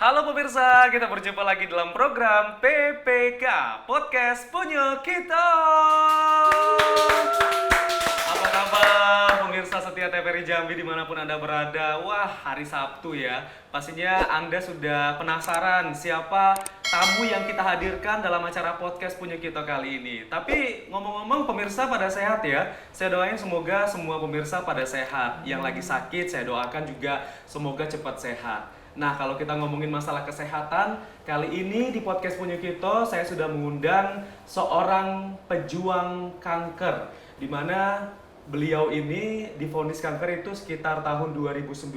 Halo pemirsa, kita berjumpa lagi dalam program PPK, Podcast Punya Kita. Apa kabar pemirsa setia TVRI Jambi dimanapun Anda berada? Wah, hari Sabtu ya. Pastinya Anda sudah penasaran siapa tamu yang kita hadirkan dalam acara Podcast Punya Kita kali ini. Tapi ngomong-ngomong pemirsa pada sehat ya. Saya doain semoga semua pemirsa pada sehat. Yang lagi sakit saya doakan juga semoga cepat sehat. Nah, kalau kita ngomongin masalah kesehatan, kali ini di Podcast Punya Kita saya sudah mengundang seorang pejuang kanker, di mana beliau ini divonis kanker itu sekitar tahun 2019.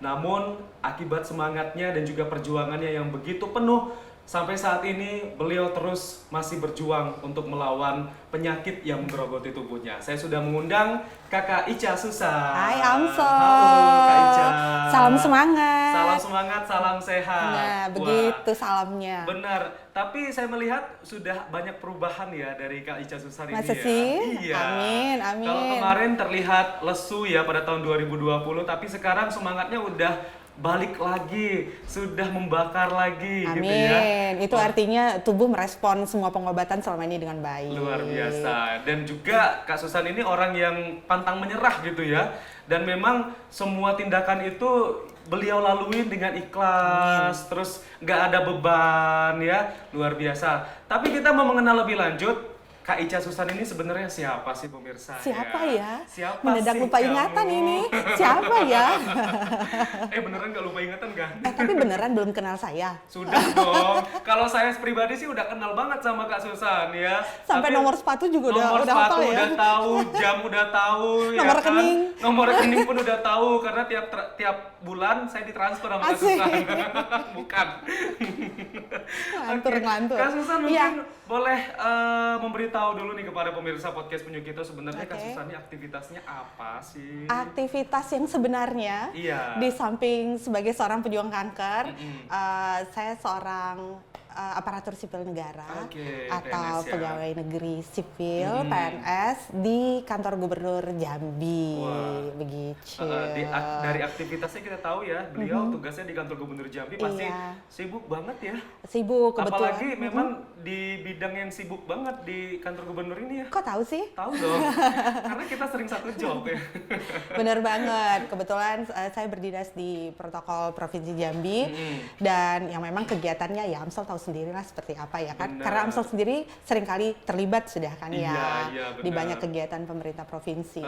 Namun akibat semangatnya dan juga perjuangannya yang begitu penuh, sampai saat ini beliau terus masih berjuang untuk melawan penyakit yang menggerogoti tubuhnya. Saya sudah mengundang Kakak Ica Susan. Hai Amsel. Halo Kak Ica. Salam semangat. Salam semangat, salam sehat. Nah, begitu salamnya. Benar, tapi saya melihat sudah banyak perubahan ya dari Kak Ica Susan ini. Masa ya. sih? Iya. Amin, amin. Kalau kemarin terlihat lesu ya pada tahun 2020, tapi sekarang semangatnya udah balik lagi, sudah membakar lagi. Amin. Gitu ya. Itu artinya tubuh merespon semua pengobatan selama ini dengan baik. Luar biasa. Dan juga Kak Susan ini orang yang pantang menyerah gitu ya. Dan memang semua tindakan itu beliau laluin dengan ikhlas. Terus nggak ada beban ya. Luar biasa. Tapi kita mau mengenal lebih lanjut. Kak Ica Susan ini sebenarnya siapa sih pemirsa? Siapa ya? Siapa Mendadak sih lupa kamu? ingatan ini. Siapa ya? Beneran nggak lupa ingatan kan? Tapi beneran belum kenal saya. Sudah dong. Kalau saya pribadi sih udah kenal banget sama Kak Susan ya. Sampai Tapi nomor sepatu juga nomor udah sepatu hafal ya. udah tahu, jam udah tahu, Nomor ya kan? rekening. Nomor rekening pun udah tahu karena tiap bulan saya ditransfer sama Kak Asik. Susan. Bukan. Ngelantur. Kak Susan mungkin Iya. boleh memberitahu dulu nih kepada pemirsa podcast Punya Kita sebenarnya Kak Oke. Susan ini aktivitasnya apa sih? Aktivitas yang sebenarnya Iya. di samping sebagai seorang pejuang kanker, saya seorang aparatur sipil negara Oke, atau PNS ya. pegawai negeri sipil PNS di kantor gubernur Jambi. Wah. Begitu. Dari aktivitasnya kita tahu ya, beliau tugasnya di kantor gubernur Jambi pasti Iya. sibuk banget ya. Sibuk kebetulan. Apalagi memang di bidang yang sibuk banget di kantor gubernur ini ya. Kok tahu sih? Tahu dong, karena kita sering satu job ya. Bener banget. Kebetulan saya berdinas di protokol Provinsi Jambi dan yang memang kegiatannya ya Amsel tahu sendiri lah seperti apa ya kan. Benar. Karena Amsel sendiri seringkali terlibat sudah kan Iya, ya benar. di banyak kegiatan pemerintah provinsi.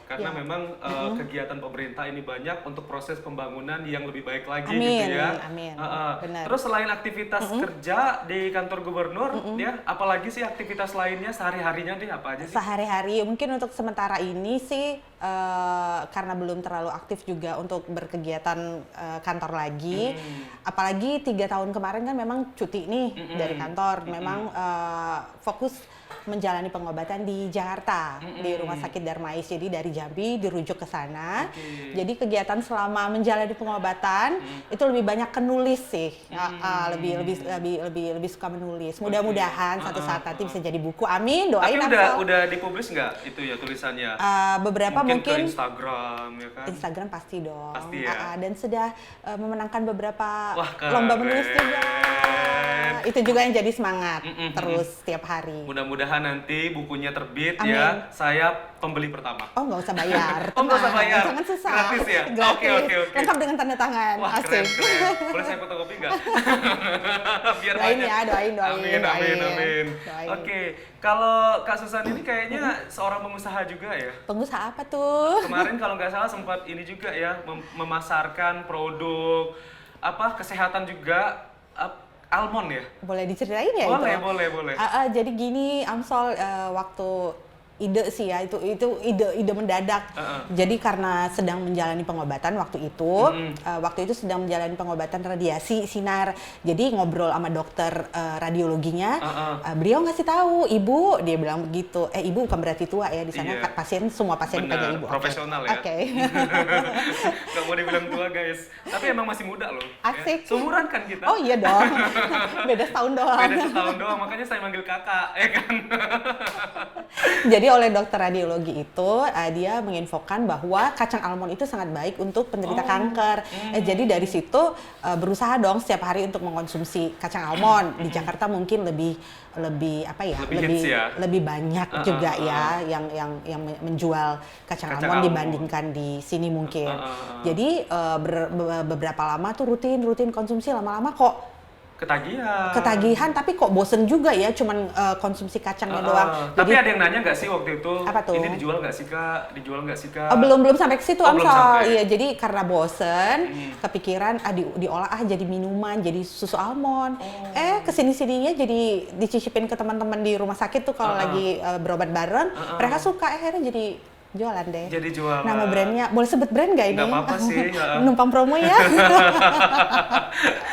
Karena Ya. memang kegiatan pemerintah ini banyak untuk proses pembangunan yang lebih baik lagi Amin, gitu ya. amin. Benar. Terus selain aktivitas kerja di kantor gubernur, ya, apalagi sih aktivitas lainnya sehari-harinya deh apa aja sih? Sehari-hari mungkin untuk sementara ini sih karena belum terlalu aktif juga untuk berkegiatan kantor lagi. Apalagi 3 tahun kemarin kan memang cuti nih dari kantor. Memang fokus menjalani pengobatan di Jakarta di Rumah Sakit Darmais. Jadi dari Jambi dirujuk ke sana. Jadi kegiatan selama menjalani pengobatan itu lebih banyak nulis sih. Lebih suka menulis. Mudah-mudahan suatu saat nanti bisa jadi buku. Amin. Tapi Doain udah dipublis nggak itu ya tulisannya? beberapa mungkin mungkin ke Instagram ya kan? Instagram pasti dong. Pasti ya? Dan sudah memenangkan beberapa Wah, keren. lomba menulis juga. Itu juga yang jadi semangat terus setiap hari. Mudah-mudahan nanti bukunya terbit Amin. ya. Saya pembeli pertama. Oh, nggak usah bayar. Oh, nggak usah Tenang, bayar. Jangan susah. Gratis ya? Gratis. Oke. Lengkap dengan tanda tangan. Wah, Asik. keren. Boleh saya fotokopi nggak? Biar Doain banyak. ya, doain. Amin. Doain. Oke, kalau Kak Susan ini kayaknya seorang pengusaha juga ya? Pengusaha apa tuh? Kemarin kalau nggak salah sempat ini juga ya, memasarkan produk kesehatan juga, almond ya? Boleh diceritain ya Boleh, itu? boleh. Jadi gini, Amsol, waktu ide sih ya, itu ide mendadak. Jadi karena sedang menjalani pengobatan waktu itu sedang menjalani pengobatan radiasi sinar. Jadi ngobrol sama dokter radiologinya, beliau ngasih tahu, "Ibu," dia bilang begitu. Ibu bukan berarti tua ya di sana. Iya. Semua pasien Benar, dipanggil ibu. Oke. profesional ya. Oke. Gak mau dibilang tua guys, tapi emang masih muda loh. Asik. Ya. Seumuran kan kita. Oh iya dong. Beda setahun doang. Beda setahun doang, makanya saya manggil kakak, ya kan? Jadi oleh dokter radiologi itu dia menginfokan bahwa kacang almond itu sangat baik untuk penderita kanker. Jadi dari situ berusaha dong setiap hari untuk mengkonsumsi kacang almond. Di Jakarta mungkin lebih apa ya? Lebih banyak juga ya yang menjual kacang almond dibandingkan di sini mungkin. Jadi beberapa lama tuh rutin konsumsi, lama-lama kok ketagihan, tapi kok bosen juga ya cuman konsumsi kacangnya doang. Tapi ada yang nanya nggak sih waktu itu, apa tuh? Ini dijual nggak sih Kak? Belum sampai ke situ Amsal. Iya, jadi karena bosen, kepikiran diolah jadi minuman, jadi susu almond. Kesini-sininya jadi dicicipin ke teman-teman di rumah sakit tuh kalau lagi berobat bareng, mereka suka, akhirnya jadi jualan deh. Jadi jualan. Nama brandnya, boleh sebut brand nggak ini? Nggak apa-apa sih. Numpang promo ya.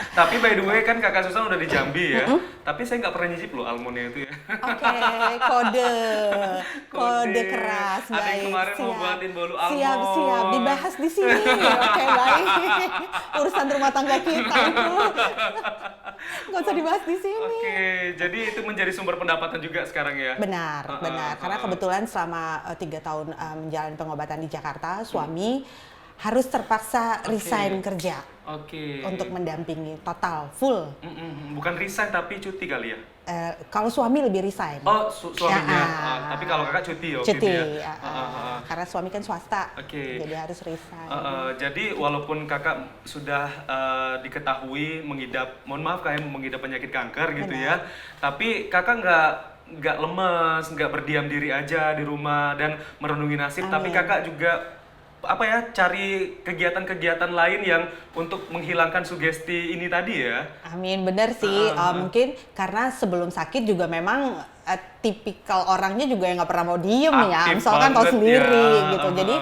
Tapi by the way kan Kakak Susan udah di Jambi ya. Tapi saya nggak pernah nyicip loh almondnya itu ya. Oke, kode keras. Ada yang kemarin mau buatin bolu almond. Siap, dibahas di sini. Oke, baik. Urusan rumah tangga kita itu. Nggak usah dibahas di sini. Oke, jadi itu menjadi sumber pendapatan juga sekarang ya? Benar. Karena kebetulan selama 3 tahun menjalani pengobatan di Jakarta, suami harus terpaksa resign kerja. Untuk mendampingi total, full. Bukan resign tapi cuti kali ya? Kalau suami lebih resign. Suaminya. Tapi kalau kakak cuti ya? Cuti, karena suami kan swasta, jadi harus resign. Jadi walaupun kakak sudah diketahui mengidap, mohon maaf kayak mengidap penyakit kanker gitu ya, tapi kakak nggak lemes, nggak berdiam diri aja di rumah dan merenungi nasib, tapi kakak juga cari kegiatan-kegiatan lain yang untuk menghilangkan sugesti ini tadi ya. Amin, bener sih. Mungkin karena sebelum sakit juga memang tipikal orangnya juga yang nggak pernah mau diem ya. Misalkan tahu sendiri gitu. Jadi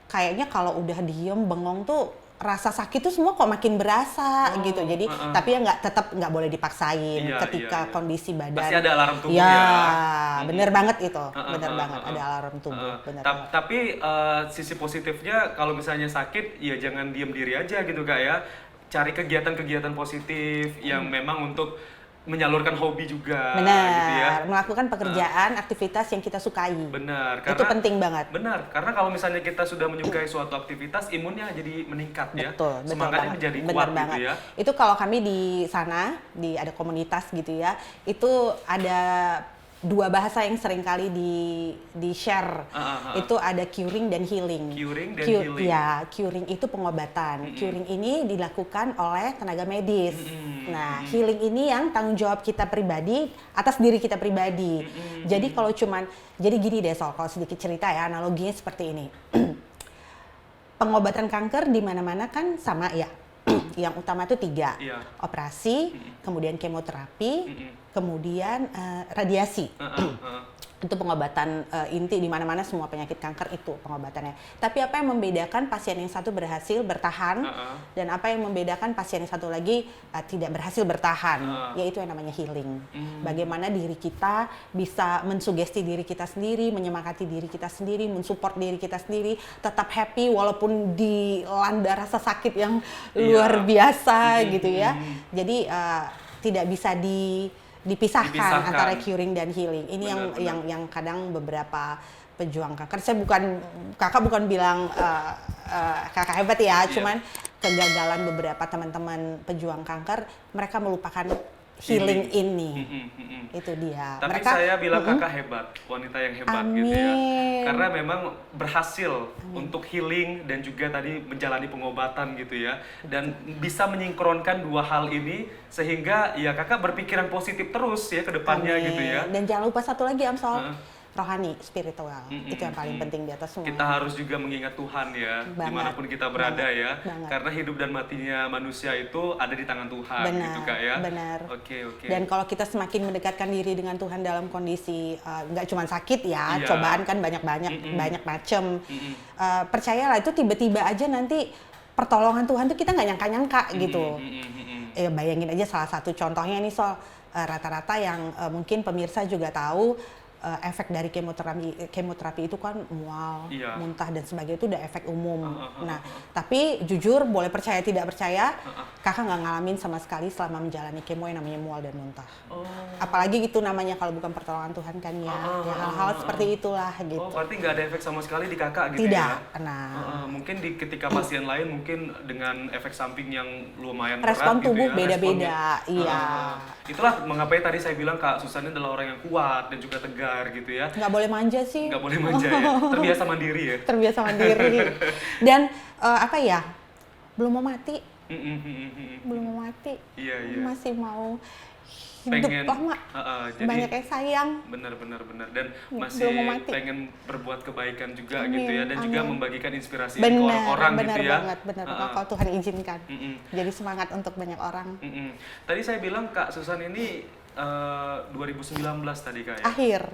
kayaknya kalau udah diem bengong tuh rasa sakit tuh semua kok makin berasa gitu. Jadi tapi ya tetap nggak boleh dipaksain ketika kondisi badan. Pasti ada alarm tubuh ya. Bener banget itu. Bener banget ada alarm tubuh. Tapi sisi positifnya kalau misalnya sakit ya jangan diem diri aja gitu Kak ya. Cari kegiatan-kegiatan positif yang memang untuk menyalurkan hobi juga. Benar, gitu ya. melakukan pekerjaan, aktivitas yang kita sukai. Benar, itu penting banget. Benar, karena kalau misalnya kita sudah menyukai suatu aktivitas, imunnya jadi meningkat ya. Semangatnya menjadi kuat gitu ya. Itu kalau kami di sana, ada komunitas gitu ya, itu ada 2 bahasa yang sering kali di share. Itu ada curing dan healing. Healing. Ya, curing itu pengobatan. Curing ini dilakukan oleh tenaga medis. Nah, healing ini yang tanggung jawab kita pribadi atas diri kita pribadi. Jadi kalau jadi gini deh kalau sedikit cerita ya, analoginya seperti ini. Pengobatan kanker di mana-mana kan sama ya. Yang utama itu 3, operasi, kemudian kemoterapi, kemudian radiasi. Itu pengobatan inti di mana-mana semua penyakit kanker itu pengobatannya. Tapi apa yang membedakan pasien yang satu berhasil bertahan dan apa yang membedakan pasien yang satu lagi tidak berhasil bertahan, yaitu yang namanya healing. Bagaimana diri kita bisa mensugesti diri kita sendiri, menyemangati diri kita sendiri, mensupport diri kita sendiri, tetap happy walaupun dilanda rasa sakit yang luar biasa gitu ya. Jadi tidak bisa dipisahkan antara curing dan healing. Ini yang kadang beberapa pejuang kanker. Kakak bukan bilang kakak hebat ya, cuman kegagalan beberapa teman-teman pejuang kanker, mereka melupakan healing ini. Itu dia. Tapi saya bilang kakak hebat, wanita yang hebat gitu ya. Karena memang berhasil untuk healing dan juga tadi menjalani pengobatan gitu ya. Dan bisa menyingkronkan 2 hal ini sehingga ya kakak berpikiran positif terus ya ke depannya gitu ya. Dan jangan lupa satu lagi Amsal, rohani, spiritual. Itu yang paling penting di atas semua. Kita harus juga mengingat Tuhan ya, dimanapun kita berada ya. Karena hidup dan matinya manusia itu ada di tangan Tuhan gitu Kak ya. Benar. Oke. Dan kalau kita semakin mendekatkan diri dengan Tuhan dalam kondisi nggak cuma sakit ya, cobaan kan banyak macam. Percayalah itu tiba-tiba aja nanti pertolongan Tuhan tuh kita nggak nyangka-nyangka gitu. Bayangin aja salah satu contohnya ini soal rata-rata yang mungkin pemirsa juga tahu, efek dari kemoterapi itu kan mual, Iya. muntah dan sebagainya itu udah efek umum. Nah, tapi jujur boleh percaya tidak percaya, kakak nggak ngalamin sama sekali selama menjalani kemo yang namanya mual dan muntah. Apalagi gitu namanya kalau bukan pertolongan Tuhan kan ya, ya hal-hal seperti itulah gitu. Oh, berarti nggak ada efek sama sekali di kakak gitu Tidak. ya? Nah, Mungkin ketika pasien lain mungkin dengan efek samping yang lumayan berat respon gitu tubuh ya, beda-beda, responnya. iya. Itulah mengapa tadi saya bilang Kak Susan ini adalah orang yang kuat dan juga tegar gitu ya. Nggak boleh manja sih. Nggak boleh manja ya, terbiasa mandiri ya. Terbiasa mandiri. Dan apa ya? Belum mau mati. Belum mau mati. Iya. Masih mau hidup Pengen lama. jadi Banyak yang sayang. benar dan Belum masih mau mati. pengen berbuat kebaikan juga Amin, gitu ya, dan juga amin. membagikan inspirasi ke orang-orang gitu ya. Benar banget. Kalau Tuhan izinkan. Mm-mm. Jadi semangat untuk banyak orang. Tadi saya bilang Kak Susan ini 2019 tadi Kak ya?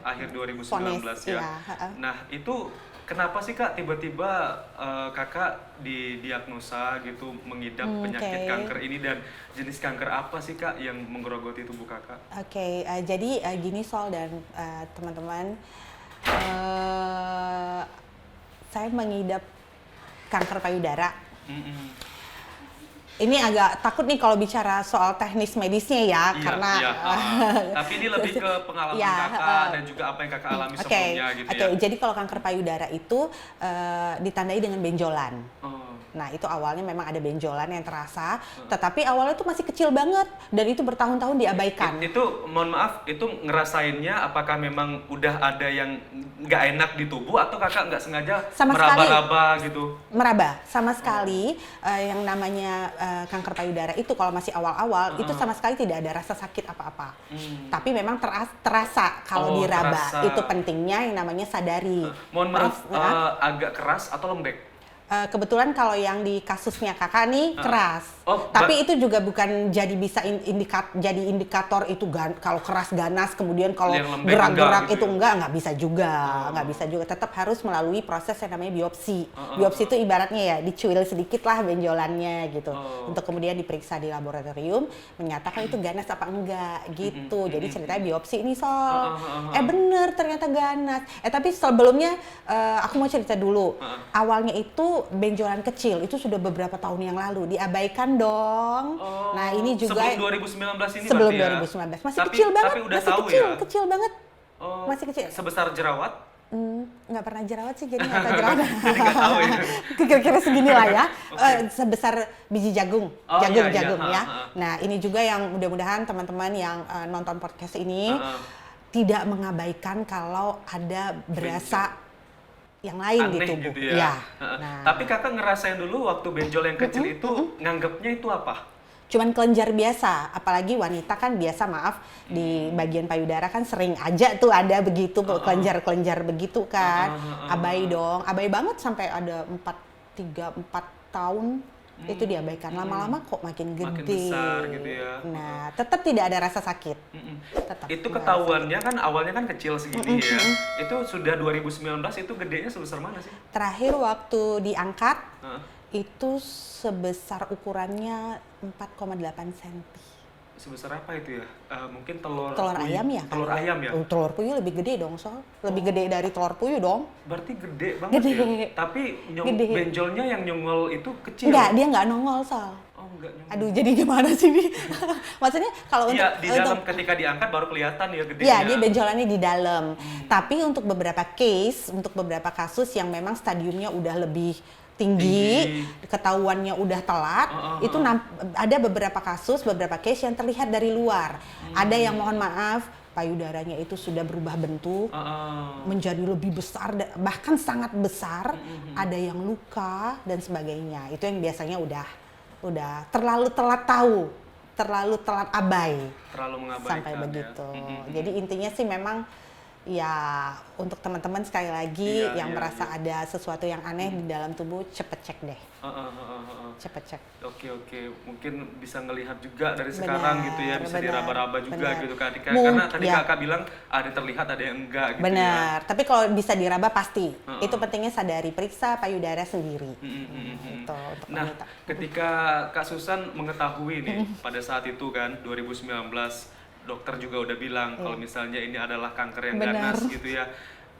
Akhir 2019 Vonis, ya. iya, Nah itu kenapa sih Kak tiba-tiba Kakak didiagnosa gitu mengidap penyakit kanker ini, dan jenis kanker apa sih Kak yang menggerogoti tubuh Kakak? Oke, jadi gini Sol dan teman-teman, saya mengidap kanker payudara. Ini agak takut nih kalau bicara soal teknis medisnya ya, karena tapi ini lebih ke pengalaman ya, Kakak dan juga apa yang Kakak alami sebelumnya gitu ya. Jadi kalau kanker payudara itu ditandai dengan benjolan. Nah, itu awalnya memang ada benjolan yang terasa, tetapi awalnya itu masih kecil banget dan itu bertahun-tahun diabaikan. Itu mohon maaf, itu ngerasainnya apakah memang udah ada yang nggak enak di tubuh atau Kakak nggak sengaja meraba-raba gitu? Meraba, sama sekali yang namanya kanker payudara itu kalau masih awal-awal itu sama sekali tidak ada rasa sakit apa-apa. Tapi memang terasa kalau diraba. Terasa. Itu pentingnya yang namanya sadari. Mohon maaf, agak keras atau lembek? Kebetulan kalau yang di kasusnya kakak nih keras, tapi itu juga bukan jadi bisa jadi indikator itu kalau keras ganas, kemudian kalau gerak-gerak itu nggak bisa juga, tetap harus melalui proses yang namanya biopsi. Biopsi itu ibaratnya ya dicuil sedikit lah benjolannya gitu, untuk kemudian diperiksa di laboratorium menyatakan itu ganas apa enggak gitu. Jadi ceritanya biopsi ini Sol, bener ternyata ganas. Tapi sebelumnya aku mau cerita dulu, awalnya itu benjolan kecil itu sudah beberapa tahun yang lalu diabaikan dong. Nah ini juga sebelum 2019 ini sebelum berarti ya? 2019 masih kecil banget, tapi udah masih tahu kecil, ya? kecil banget, masih kecil. Sebesar jerawat? Nggak pernah jerawat sih, jadi nggak tahu jerawat. Jadi nggak tahu ya? Kira-kira segini lah ya. Sebesar biji jagung, jagung ya. Nah ini juga yang mudah-mudahan teman-teman yang nonton podcast ini tidak mengabaikan kalau ada berasa yang lain aneh di tubuh. Gitu ya. Nah, tapi kakak ngerasain dulu waktu benjol yang kecil itu nganggapnya itu apa? Cuman kelenjar biasa, apalagi wanita kan biasa di bagian payudara kan sering aja tuh ada begitu kelenjar-kelenjar begitu kan. Abai dong, abai banget sampai ada 4 tahun itu diabaikan. Lama-lama kok makin gede. Makin besar gitu ya. Nah, tetap tidak ada rasa sakit. Tetap itu ketahuannya kan awalnya kan kecil segini ya. Itu sudah 2019 itu gedenya sebesar mana sih? Terakhir waktu diangkat itu sebesar ukurannya 4,8 cm. Sebesar apa itu ya? Mungkin telur ayam ya? Telur ayam ya? Telur puyuh lebih gede dong, Sol. Lebih gede dari telur puyuh dong. Berarti gede banget ya? Tapi benjolnya yang nyongol itu kecil? Enggak, dia nggak nongol, Sol. Oh, enggak nyongol. Aduh, jadi gimana sih nih? Maksudnya kalau di dalam ketika diangkat baru kelihatan ya gedenya. Iya, dia benjolannya di dalam. Tapi untuk beberapa case, untuk beberapa kasus yang memang stadiumnya udah lebih tinggi, ketahuannya udah telat, itu ada beberapa kasus, beberapa case yang terlihat dari luar. Ada yang mohon maaf, payudaranya itu sudah berubah bentuk, menjadi lebih besar, bahkan sangat besar, ada yang luka dan sebagainya. Itu yang biasanya udah terlalu telat tahu, terlalu telat abai, terlalu mengabaikan sampai begitu. Jadi intinya sih memang ya untuk teman-teman sekali lagi yang merasa ada sesuatu yang aneh di dalam tubuh, cepet cek deh. Cepet cek. Oke. Mungkin bisa ngelihat juga dari sekarang gitu ya, bisa diraba-raba juga gitu kan. Karena tadi kakak bilang ada terlihat ada yang enggak gitu ya. Tapi kalau bisa diraba pasti. Itu pentingnya sadari, periksa payudara sendiri. Itu, nah, ketika Kak Susan mengetahui nih pada saat itu kan 2019 dokter juga udah bilang kalau misalnya ini adalah kanker yang Benar. ganas gitu ya.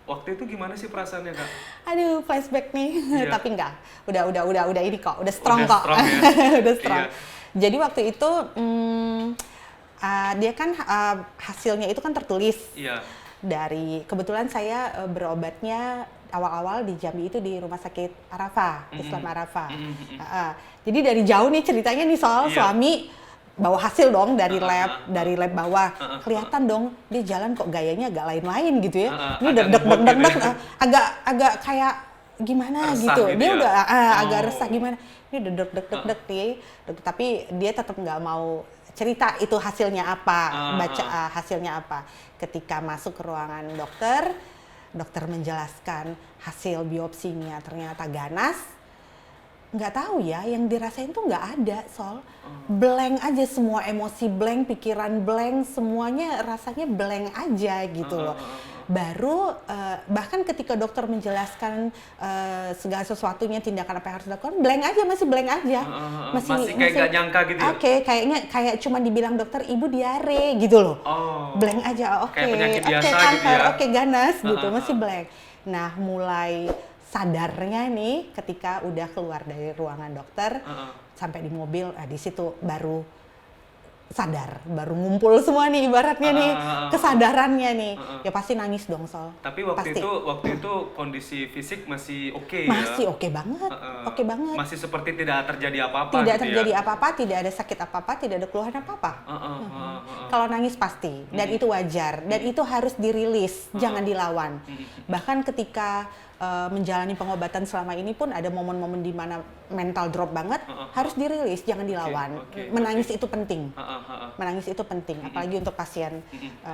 Waktu itu gimana sih perasaannya, Kak? Aduh, flashback nih. Iya. Tapi enggak. Udah ini kok. Udah strong Udah kok. strong ya? Udah strong. Iya. Jadi waktu itu dia kan hasilnya itu kan tertulis Iya. dari kebetulan saya berobatnya awal-awal di Jambi itu di Rumah Sakit Arafah, Islam Arafah. Jadi dari jauh nih ceritanya nih soal Iya. suami bawa hasil dong dari lab bawah. Kelihatan dong dia jalan kok gayanya agak lain-lain gitu ya. Ini agak deg-deg ngebut gitu ya. agak kayak gimana Resah gitu. gitu Dia ya? udah agak Oh. resah gimana. Ini deg-deg nih. Tapi dia tetap nggak mau cerita itu hasilnya apa, baca hasilnya apa. Ketika masuk ke ruangan dokter menjelaskan hasil biopsinya ternyata ganas. Nggak tahu ya, yang dirasain tuh nggak ada, Sol. Blank aja, semua emosi blank, pikiran blank, semuanya rasanya blank aja gitu loh. Baru bahkan ketika dokter menjelaskan segala sesuatunya, tindakan apa yang harus dilakukan, blank aja, masih blank aja. Masih kayak nggak nyangka gitu ya? Oke, kayak cuma dibilang dokter, ibu diare gitu loh. Blank aja, oke. Kayak penyakit Oke, biasa kanker, gitu ya? oke, ganas gitu, masih blank. Nah, mulai sadarnya nih ketika udah keluar dari ruangan dokter sampai di mobil, di situ baru sadar, baru ngumpul semua nih ibaratnya nih kesadarannya nih. Ya pasti nangis dong, Sol. Tapi waktu Pasti. itu kondisi fisik masih oke ya? Masih oke banget, oke banget. Masih seperti tidak terjadi apa-apa Tidak gitu terjadi ya? apa-apa, tidak ada sakit apa-apa, tidak ada keluhan apa-apa. Kalau nangis pasti, dan itu wajar, dan itu harus dirilis, jangan dilawan. Bahkan ketika menjalani pengobatan selama ini pun ada momen-momen di mana mental drop banget, harus dirilis, jangan dilawan. Menangis itu penting. Menangis itu penting, apalagi untuk pasien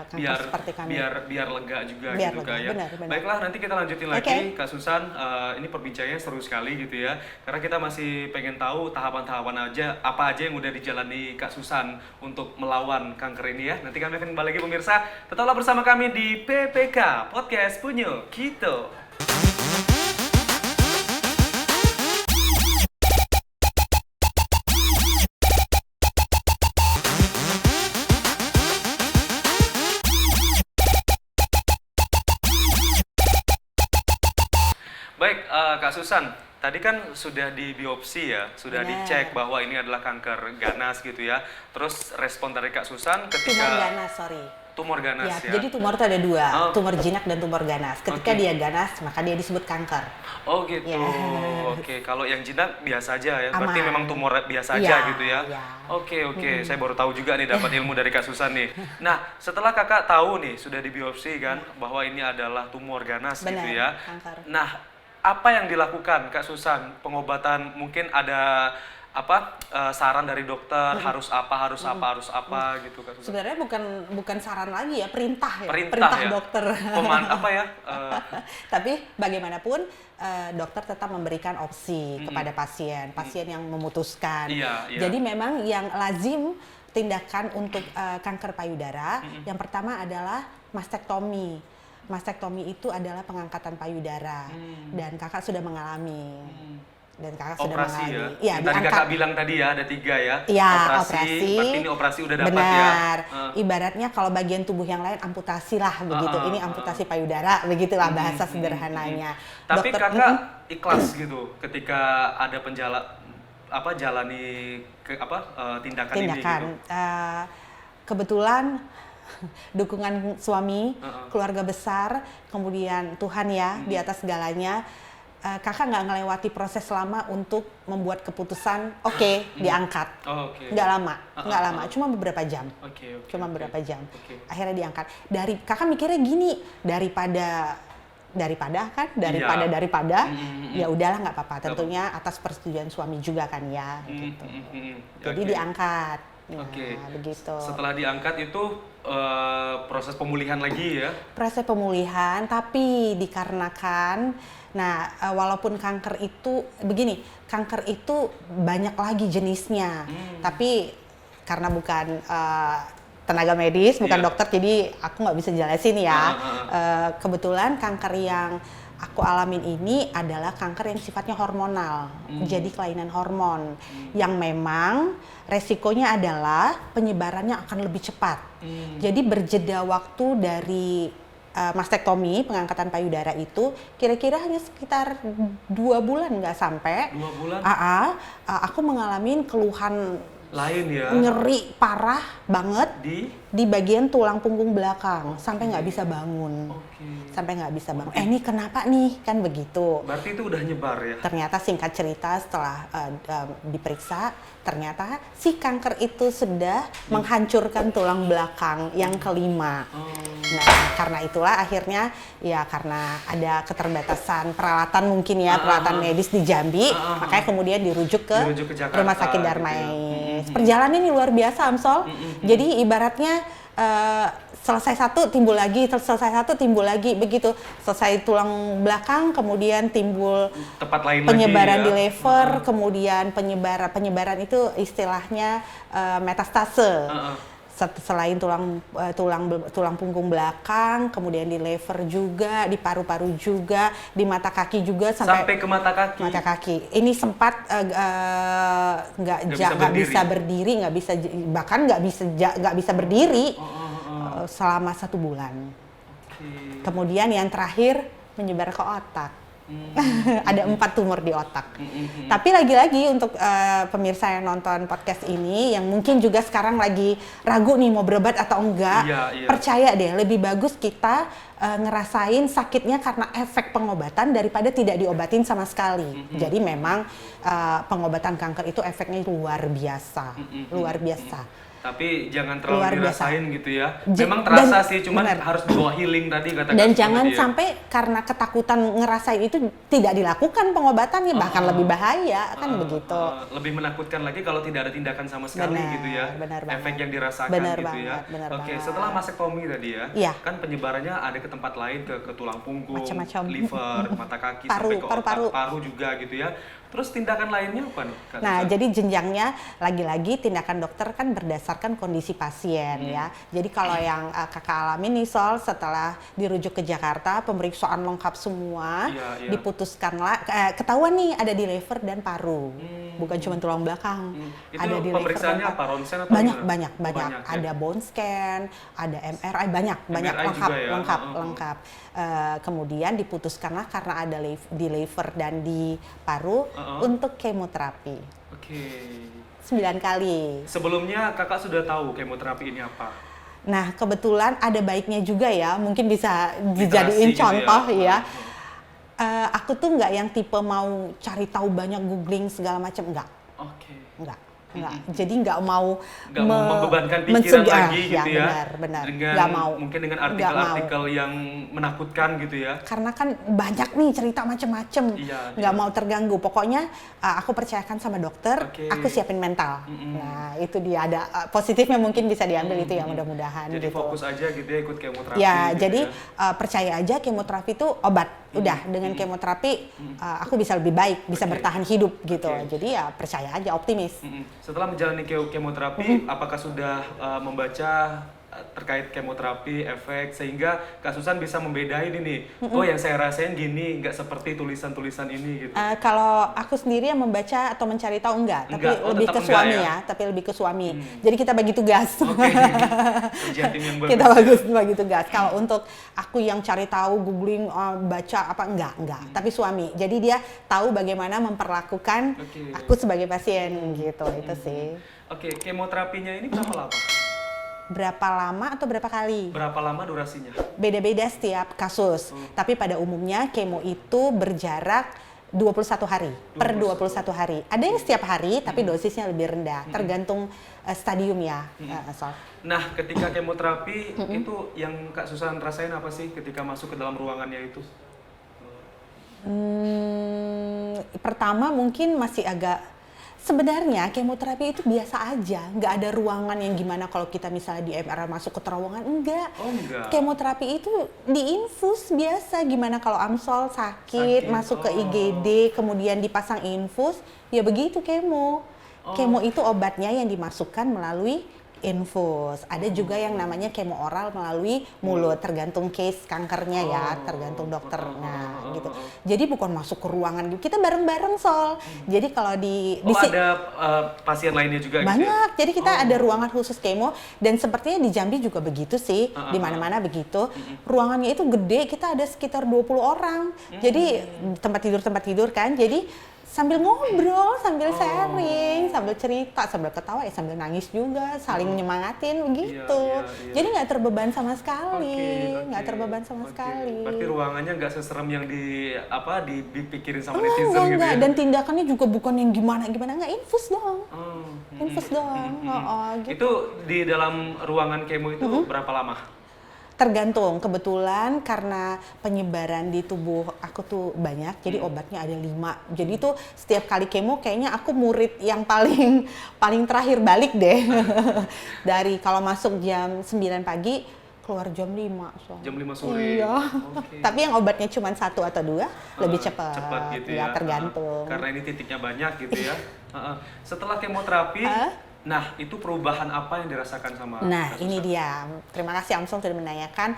kanker seperti kami. Biar lega juga Biar gitu lega, Kak ya. benar. Baiklah, nanti kita lanjutin lagi Kak Susan. Ini perbincangannya seru sekali gitu ya. Karena kita masih pengen tahu tahapan-tahapan apa aja yang udah dijalani Kak Susan untuk melawan kanker ini ya. Nanti kami akan kembali lagi pemirsa. Tetaplah bersama kami di PPK Podcast Punyo Kito. Baik, Kak Susan, tadi kan sudah di biopsi ya, sudah Benar. dicek bahwa ini adalah kanker ganas gitu ya. Terus respon dari Kak Susan ketika Tumor ganas, sorry. tumor ganas ya. Jadi tumor itu ada dua, Oh. tumor jinak dan tumor ganas. Ketika dia ganas, maka dia disebut kanker. Oh gitu. Ya. Oke, kalau yang jinak biasa aja ya. Berarti Aman. memang tumor biasa Ya, aja gitu ya. ya. Oke. Saya baru tahu juga nih, dapat ilmu dari Kak Susan nih. Nah, setelah Kakak tahu nih sudah dibiopsi kan bahwa ini adalah tumor ganas Benar, gitu ya. kanker. Nah, apa yang dilakukan Kak Susan? Pengobatan mungkin ada saran dari dokter harus apa gitu Kak Susan? Sebenarnya bukan saran lagi ya, perintah ya. Perintah ya? dokter. Tapi bagaimanapun dokter tetap memberikan opsi kepada pasien yang memutuskan. Iya. Jadi memang yang lazim tindakan untuk kanker payudara yang pertama adalah mastektomi. Mastektomi itu adalah pengangkatan payudara dan kakak sudah mengalami. Dan kakak sudah Operasi mengalami. ya? Yang tadi diangkat. Kakak bilang tadi ya, ada 3 ya? Iya, operasi. Berarti ini operasi udah dapat ya? Benar. Ibaratnya kalau bagian tubuh yang lain amputasi lah begitu. Ini amputasi payudara, begitulah bahasa sederhananya. Tapi Dokter, Kakak ikhlas gitu ketika ada jalani tindakan ini gitu? Kebetulan dukungan suami, keluarga besar, kemudian Tuhan ya di atas segalanya. Kakak nggak ngelewati proses lama untuk membuat keputusan, diangkat. Nggak lama, cuma beberapa jam. Beberapa jam. Akhirnya diangkat. Kakak mikirnya gini, daripada ya udahlah nggak apa-apa. Tentunya atas persetujuan suami juga kan ya. Gitu. Jadi diangkat. Nah, begitu. Setelah diangkat itu proses pemulihan lagi ya? Proses pemulihan, tapi dikarenakan, walaupun kanker itu begini, kanker itu banyak lagi jenisnya, tapi karena bukan tenaga medis, bukan dokter, jadi aku nggak bisa jelasin ya. Kebetulan kanker yang aku alamin ini adalah kanker yang sifatnya hormonal, jadi kelainan hormon yang memang resikonya adalah penyebarannya akan lebih cepat. Jadi berjeda waktu dari mastektomi, pengangkatan payudara itu kira-kira hanya sekitar 2 bulan, nggak sampai. 2 bulan? Aku mengalami keluhan Lain ya? nyeri parah banget Di bagian tulang punggung belakang, sampai nggak bisa bangun. Sampai nggak bisa bangun. Ini kenapa nih? Kan begitu. Berarti itu udah nyebar ya? Ternyata singkat cerita setelah diperiksa, ternyata si kanker itu sudah menghancurkan tulang belakang yang kelima. Nah, karena itulah akhirnya ya karena ada keterbatasan peralatan mungkin ya, peralatan medis di Jambi, makanya kemudian dirujuk ke Jakarta, Rumah Sakit Darmais. Perjalanan ini luar biasa, Amsol. Jadi ibaratnya selesai satu timbul lagi, selesai satu timbul lagi, begitu. Selesai tulang belakang, kemudian timbul tempat lain penyebaran lagi, ya? di lever, kemudian penyebaran itu istilahnya metastase. Selain tulang punggung belakang, kemudian di lever juga, di paru-paru juga, di mata kaki juga sampai ke mata kaki. Mata kaki. Ini sempat nggak bisa berdiri, bahkan nggak bisa berdiri selama 1 bulan. Kemudian yang terakhir menyebar ke otak. Ada 4 tumor di otak. Tapi lagi-lagi untuk pemirsa yang nonton podcast ini, yang mungkin juga sekarang lagi ragu nih mau berobat atau enggak, percaya deh, lebih bagus kita ngerasain sakitnya karena efek pengobatan daripada tidak diobatin sama sekali. Jadi memang pengobatan kanker itu efeknya luar biasa, luar biasa. Tapi jangan terlalu dirasain gitu ya. Ja- Memang terasa dan- sih, cuman benar. harus dibawa healing tadi kata Dan Kak jangan Sukma dia. sampai karena ketakutan ngerasain itu tidak dilakukan pengobatannya, bahkan lebih bahaya kan begitu. Lebih menakutkan lagi kalau tidak ada tindakan sama sekali Benar, gitu ya. benar Efek banget. yang dirasakan Benar gitu banget, ya. benar Oke, banget. setelah mastektomi tadi ya, Iya. kan penyebarannya ada ke tempat lain, ke tulang punggung, Macam-macam. liver, mata kaki, Paru, sampai ke paru-paru. otak, paru juga gitu ya. Terus tindakan lainnya apa nih, Kak Nah, Susan? jadi jenjangnya lagi-lagi tindakan dokter kan berdasarkan kondisi pasien ya. Jadi kalau yang kakak alami nih Sol, setelah dirujuk ke Jakarta, pemeriksaan lengkap semua, Iya. diputuskanlah, ketahuan nih ada di lever dan paru, bukan cuma tulang belakang. Itu Ada di lever pemeriksaannya dan apa? Ronsen atau banyak, gimana? banyak, Oh, banyak. ya? Ada bone scan, ada MRI, banyak MRI lengkap, juga ya? lengkap. Kemudian diputuskanlah karena ada di lever dan di paru untuk kemoterapi. Oke. 9 kali. Sebelumnya kakak sudah tahu kemoterapi ini apa? Nah, kebetulan ada baiknya juga ya, mungkin bisa dijadiin Literasi gitu contoh ya. ya. Aku tuh nggak yang tipe mau cari tahu banyak, googling segala macam, enggak. Enggak. Jadi nggak mau membebankan pikiran lagi gitu ya. Benar. Dengan, Nggak mau. mungkin dengan Nggak artikel-artikel yang menakutkan gitu ya. Karena kan banyak nih cerita macem-macem, Iya, nggak iya. mau terganggu. Pokoknya aku percayakan sama dokter, Oke. aku siapin mental. Nah itu dia, ada positifnya mungkin bisa diambil itu ya, mudah-mudahan. Jadi gitu. fokus aja gitu ya, ikut kemoterapi. Ya, gitu jadi ya. percaya aja kemoterapi itu obat. Udah, dengan kemoterapi aku bisa lebih baik, bisa Oke. bertahan hidup gitu. Oke. Jadi ya percaya aja, optimis. Setelah menjalani kemoterapi, apakah sudah membaca terkait kemoterapi, efek, sehingga Kak Susan bisa membedain ini, oh yang saya rasain gini, nggak seperti tulisan-tulisan ini gitu. Kalau aku sendiri yang membaca atau mencari tahu enggak, tapi Enggak, oh, lebih tetap ke suami enggak ya? tapi lebih ke suami. Jadi kita bagi tugas. Oke. Kerja tim yang bagus. Kita bagus bagi tugas. Kalau untuk aku yang cari tahu, googling, baca apa enggak. Tapi suami. Jadi dia tahu bagaimana memperlakukan Oke. aku sebagai pasien gitu. Itu sih. Oke, kemoterapinya ini berapa lama? Berapa lama atau berapa kali? Berapa lama durasinya? Beda-beda setiap kasus. Tapi pada umumnya kemo itu berjarak 21 hari, per 21 hari. Ada yang setiap hari, tapi dosisnya lebih rendah, tergantung stadium ya. Sol. Nah, ketika kemoterapi itu yang Kak Susan rasain apa sih ketika masuk ke dalam ruangannya itu? Pertama mungkin masih agak, sebenarnya kemoterapi itu biasa aja, nggak ada ruangan yang gimana kalau kita misalnya di MRI masuk ke terowongan, enggak. Oh, enggak. Kemoterapi itu diinfus biasa, gimana kalau Amsol sakit masuk ke IGD kemudian dipasang infus, ya begitu kemo. Kemo itu obatnya yang dimasukkan melalui infus. Ada juga yang namanya kemo oral melalui mulut, tergantung case kankernya ya, tergantung dokternya gitu. Jadi bukan masuk ke ruangan gitu, kita bareng-bareng Sol. Jadi kalau di ada pasien lainnya juga gitu ya? banyak. Jadi kita ada ruangan khusus kemo dan sepertinya di Jambi juga begitu sih, di mana-mana begitu. Ruangannya itu gede, kita ada sekitar 20 orang. Jadi tempat tidur kan. Jadi sambil ngobrol, sambil sharing, sambil cerita, sambil ketawa, sambil nangis juga, saling nyemangatin begitu. Iya. Jadi nggak terbeban sama sekali, nggak terbeban sama sekali. Berarti ruangannya nggak seserem yang dipikirin sama netizen gitu Enggak. ya? Dan tindakannya juga bukan yang gimana-gimana, nggak, infus doang. Infus doang. Gitu. Itu di dalam ruangan kemo itu berapa lama? Tergantung, kebetulan karena penyebaran di tubuh aku tuh banyak, jadi obatnya ada 5. Jadi tuh setiap kali kemo kayaknya aku murid yang paling terakhir balik deh. Dari kalau masuk jam 9 pagi, keluar jam 5. So. Jam 5 sore? Iya. Okay. Tapi yang obatnya cuma 1 atau 2, lebih cepat. Cepat gitu ya. ya? Tergantung. Karena ini titiknya banyak gitu ya? Setelah kemoterapi, nah, itu perubahan apa yang dirasakan sama Nah, ini dia. Terima kasih Amsel sudah menanyakan.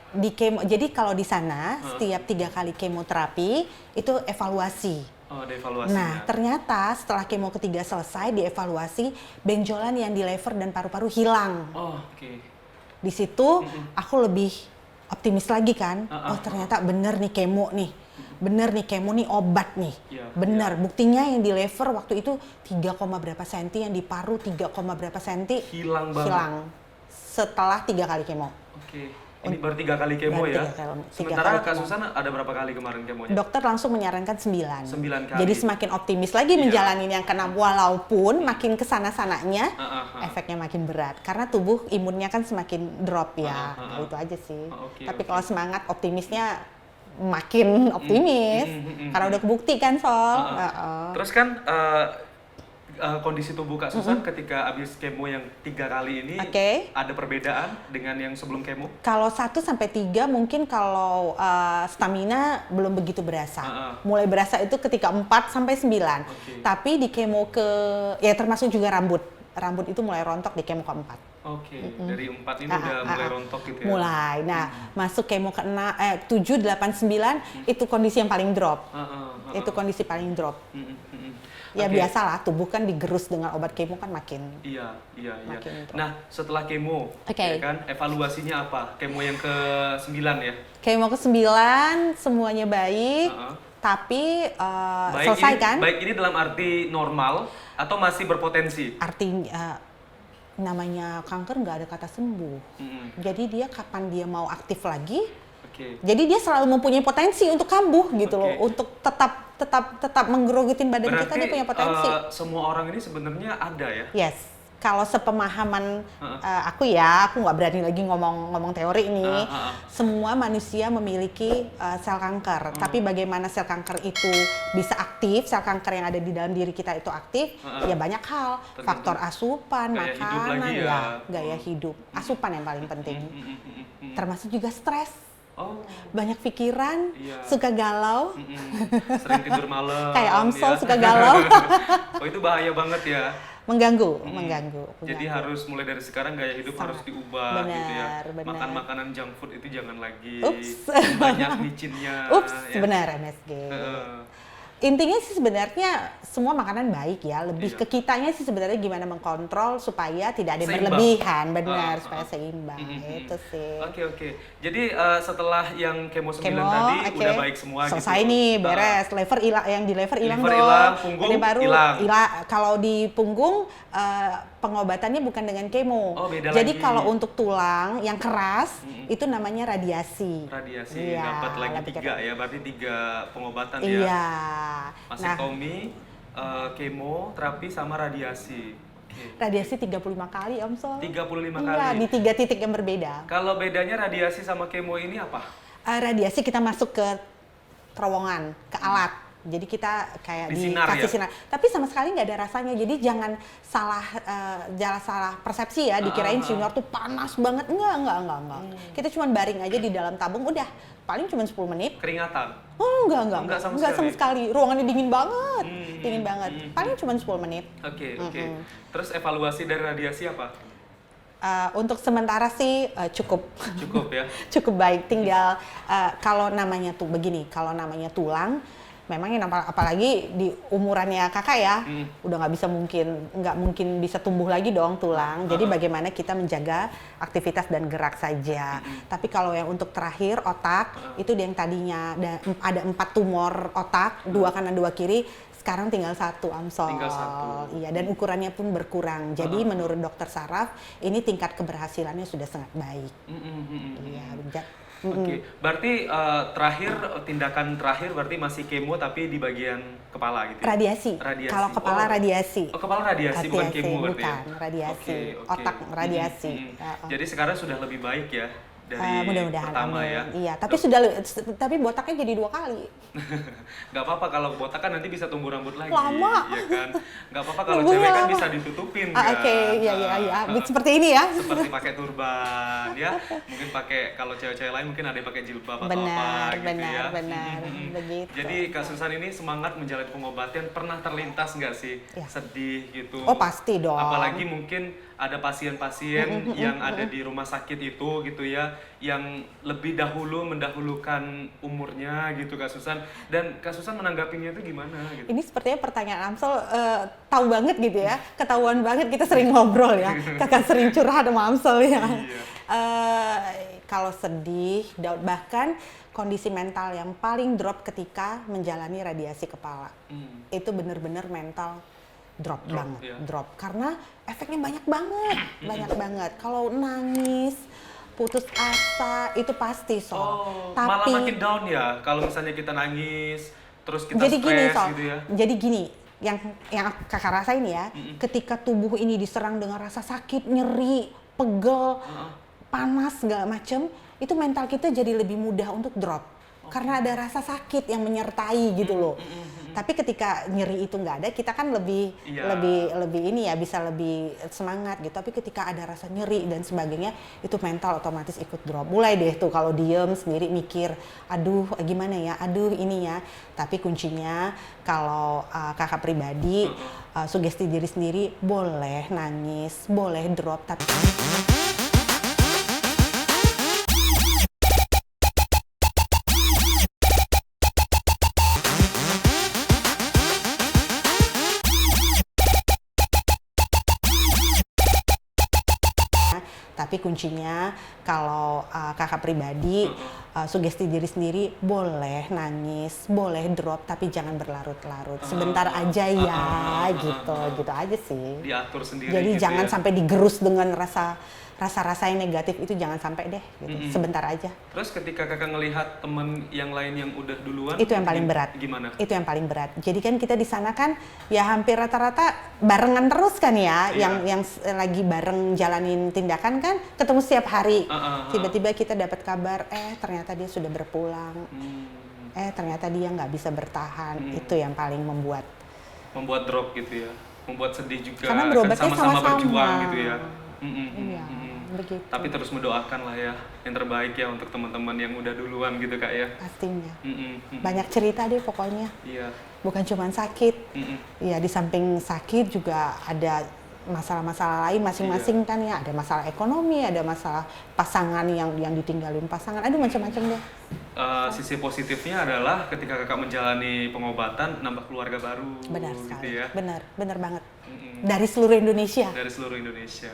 Di kemo, jadi kalau di sana setiap 3 kali kemoterapi itu evaluasi. Oh, ada evaluasinya. Nah, ternyata setelah kemo ketiga selesai, dievaluasi, benjolan yang di lever dan paru-paru hilang. Oh, oke. Di situ aku lebih optimis lagi kan. Oh, ternyata bener nih kemo nih. Bener nih kemo nih obat nih. Bener. Buktinya yang di lever waktu itu 3, berapa senti, yang di paru 3, berapa senti. Hilang banget. Hilang. Setelah 3 kali kemo. Oke. Ini baru 3 kali kemo ya? Sementara Kak Susan ada berapa kali kemarin kemonya? Dokter langsung menyarankan 9. 9 kali. Jadi semakin optimis lagi menjalani yang ke-6, walaupun makin kesana-sananya efeknya makin berat. Karena tubuh imunnya kan semakin drop ya. Itu aja sih. Tapi kalau semangat optimisnya makin optimis. Karena udah kebukti kan Sol. Terus kan kondisi tubuh Kak Susan ketika habis kemo yang 3 kali ini ada perbedaan dengan yang sebelum kemo? Kalau 1-3 mungkin kalau stamina belum begitu berasa. Mulai berasa itu ketika 4-9. Tapi di kemo ya termasuk juga rambut. Rambut itu mulai rontok di kemo ke-4. Oke, dari 4 ini udah mulai rontok gitu ya? Mulai. Nah, masuk kemo ke-6, 7, 8, 9 itu kondisi yang paling drop. Itu kondisi paling drop. Ya biasalah, tubuh kan digerus dengan obat kemo kan makin. Iya. Makin drop. Nah, setelah kemo, ya kan, evaluasinya apa? Kemo yang ke-9 ya? Kemo ke-9 semuanya baik, tapi selesai kan? Baik ini dalam arti normal atau masih berpotensi? Artinya namanya kanker nggak ada kata sembuh. Jadi dia kapan dia mau aktif lagi? Jadi dia selalu mempunyai potensi untuk kambuh gitu loh, untuk tetap menggerogotin badan kita, dia punya potensi. Semua orang ini sebenarnya ada ya? Yes. Kalau sepemahaman aku nggak berani lagi ngomong teori ini. Semua manusia memiliki sel kanker. Tapi bagaimana sel kanker itu bisa aktif, sel kanker yang ada di dalam diri kita itu aktif, ya banyak hal. Faktor asupan, makanan, gaya hidup. Asupan yang paling penting. Termasuk juga stres. Banyak pikiran, suka galau. Sering tidur malam. Kayak Amsel suka galau. Oh, itu bahaya banget ya? Mengganggu. Jadi harus mulai dari sekarang gaya hidup harus diubah gitu ya. Makan makanan junk food itu jangan lagi. Banyak micinnya. Benar MSG. Intinya sih sebenarnya semua makanan baik ya, lebih ke kitanya sih sebenarnya gimana mengkontrol supaya tidak ada berlebihan, benar, supaya seimbang. Itu sih. Oke. Jadi setelah yang kemo 9 tadi udah baik semua selesai gitu. Nih, beres. Lever hilang, yang di lever hilang dong. Hilang, punggung hilang. Kalau di punggung pengobatannya bukan dengan kemo. Beda jadi lagi. kalau untuk tulang yang keras itu namanya radiasi. Dapat lagi 3 ya, berarti 3 pengobatan ya. Iya. Masektomi, kemo, terapi sama radiasi. Radiasi 35 kali Om Sol. 35 kali? Iya, di 3 titik yang berbeda. Kalau bedanya radiasi sama kemo ini apa? Radiasi kita masuk ke terowongan, ke alat. Jadi kita kayak Disinar dikasih ya? sinar, tapi sama sekali nggak ada rasanya. Jadi jangan salah persepsi ya, dikirain senior tuh panas banget. Enggak. Kita cuma baring aja di dalam tabung, udah paling cuma 10 menit. Keringatan? Oh, enggak Enggak sama sekali. Ruangannya dingin banget. Dingin banget. Paling cuma 10 menit. Oke. Terus evaluasi dari radiasi apa? Untuk sementara sih cukup. Cukup ya? Cukup baik. Tinggal kalau namanya tuh begini, kalau namanya tulang, memang yang apalagi di umurannya kakak ya, udah nggak mungkin bisa tumbuh lagi dong tulang. Jadi bagaimana kita menjaga aktivitas dan gerak saja. Tapi kalau yang untuk terakhir otak, itu yang tadinya ada 4 tumor otak, 2 kanan 2 kiri. Sekarang tinggal 1 Amsol. Tinggal 1. Iya, dan ukurannya pun berkurang. Jadi menurut dokter saraf, ini tingkat keberhasilannya sudah sangat baik. Iya, Oke, berarti tindakan terakhir berarti masih kemo tapi di bagian kepala gitu. Radiasi. Kalau kepala radiasi. Oh, kepala radiasi bukan kemo berarti. Bukan, radiasi. Otak radiasi. Jadi sekarang sudah lebih baik ya dari mudah-mudahan, pertama amin. ya. Iya, tapi botaknya jadi 2 kali. Nggak apa-apa kalau botak kan nanti bisa tumbuh rambut lagi. Lama. Ya kan. Nggak apa-apa kalau cewek kan bisa ditutupin kan. Oke, iya. Seperti ini ya. Seperti pakai turban ya. Mungkin pakai kalau cewek-cewek lain mungkin ada yang pakai jilbab atau apa gitu ya. Benar. Begitu. Jadi Kak Susan ini semangat menjalani pengobatan, pernah terlintas nggak sih sedih gitu? Oh, pasti dong. Apalagi mungkin ada pasien-pasien yang ada di rumah sakit itu gitu ya, yang lebih dahulu mendahulukan umurnya gitu Kak Susan, dan Kak Susan menanggapinya itu gimana gitu? Ini sepertinya pertanyaan Amsel tahu banget gitu ya, ketahuan banget kita sering ngobrol ya, kakak sering curhat sama Amsel ya. Kalau sedih, bahkan kondisi mental yang paling drop ketika menjalani radiasi kepala, itu benar-benar mental drop banget, ya. drop karena efeknya banyak banget. Kalau nangis, putus asa itu pasti Malah makin down ya kalau misalnya kita nangis, terus kita jadi stres gini, gitu ya. Jadi gini, yang kakak rasain ya, ketika tubuh ini diserang dengan rasa sakit, nyeri, pegel, panas segala macem, itu mental kita jadi lebih mudah untuk drop. Karena ada rasa sakit yang menyertai gitu loh. Tapi ketika nyeri itu nggak ada, kita kan lebih ini ya, bisa lebih semangat gitu. Tapi ketika ada rasa nyeri dan sebagainya, itu mental otomatis ikut drop. Mulai deh tuh kalau diem sendiri mikir, aduh gimana ya, aduh ini ya. Tapi kuncinya kalau kakak pribadi, sugesti diri sendiri, boleh nangis, boleh drop, tapi kuncinya kalau kakak pribadi, sugesti diri sendiri, boleh nangis, boleh drop, tapi jangan berlarut-larut. Sebentar aja ya, gitu aja sih. Diatur sendiri. Jadi gitu jangan ya. sampai digerus dengan rasa-rasa yang negatif itu, jangan sampai deh, gitu. Sebentar aja. Terus ketika kakak ngelihat temen yang lain yang udah duluan, Itu yang paling berat. Gimana? Itu yang paling berat. Jadi kan kita di sana kan ya hampir rata-rata barengan terus kan ya, yang lagi bareng jalanin tindakan kan ketemu setiap hari. Tiba-tiba kita dapat kabar, ternyata dia sudah berpulang. Ternyata dia nggak bisa bertahan. Itu yang paling membuat drop gitu ya, membuat sedih juga. Karena berobatnya kan sama-sama sama-sama. berjuang gitu ya. Iya, begitu. Tapi terus mendoakan lah ya yang terbaik ya untuk teman-teman yang udah duluan gitu Kak ya. Pastinya. Banyak cerita deh pokoknya. Iya. Bukan cuma sakit. Ya di samping sakit juga ada masalah-masalah lain masing-masing kan ya. Ada masalah ekonomi, ada masalah pasangan yang ditinggalin pasangan. Aduh macam-macam deh. Sisi positifnya adalah ketika kakak menjalani pengobatan nambah keluarga baru. Benar gitu sekali. ya. Benar banget. Dari seluruh Indonesia. Dari seluruh Indonesia.